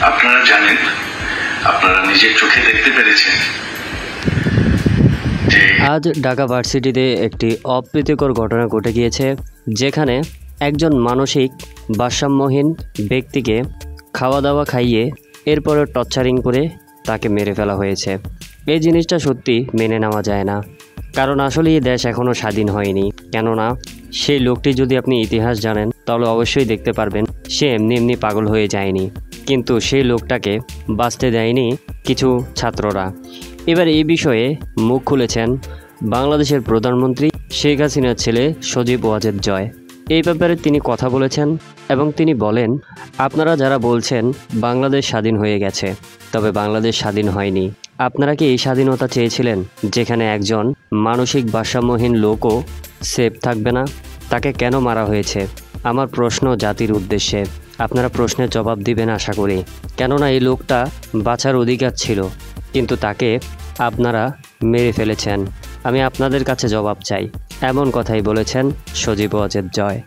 আপনারা জানেন, আপনারা নিজের চোখে দেখতে পেরেছেন যে আজ ঢাকা ভার্সিটিতে একটি অপ্রীতিকর ঘটনা ঘটে গিয়েছে, যেখানে একজন মানসিক ভারসাম্যহীন ব্যক্তিকে খাওয়া দাওয়া খাইয়ে এরপরে টর্চারিং করে তাকে মেরে ফেলা হয়েছে। এই জিনিসটা সত্যি মেনে নেওয়া যায় না, কারণ আসলে এই দেশ এখনও স্বাধীন হয়নি। কেননা সেই লোকটি যদি আপনি ইতিহাস জানেন তাহলে অবশ্যই দেখতে পারবেন সে এমনি এমনি পাগল হয়ে যায়নি, কিন্তু সেই লোকটাকে বাঁচতে দেয়নি কিছু ছাত্ররা। এবার এই বিষয়ে মুখ খুলেছেন বাংলাদেশের প্রধানমন্ত্রী শেখ হাসিনার ছেলে সজীব ওয়াজেদ জয়। এই ব্যাপারে তিনি কথা বলেছেন এবং তিনি বলেন, আপনারা যারা বলছেন বাংলাদেশ স্বাধীন হয়ে গেছে, তবে বাংলাদেশ স্বাধীন হয়নি। আপনারা কি এই স্বাধীনতা চেয়েছিলেন যেখানে একজন মানসিক ভারসাম্যহীন লোকও সেফ থাকবে না? তাকে কেন মারা হয়েছে? আমার প্রশ্ন জাতির উদ্দেশ্যে, আপনারা প্রশ্নের জবাব দিবেন আশা করি। কেননা এই লোকটা বাঁচার অধিকার ছিল, কিন্তু তাকে আপনারা মেরে ফেলেছেন। আমি আপনাদের কাছে জবাব চাই। এমন কথাই বলেছেন সজীব ওয়াজেদ জয়।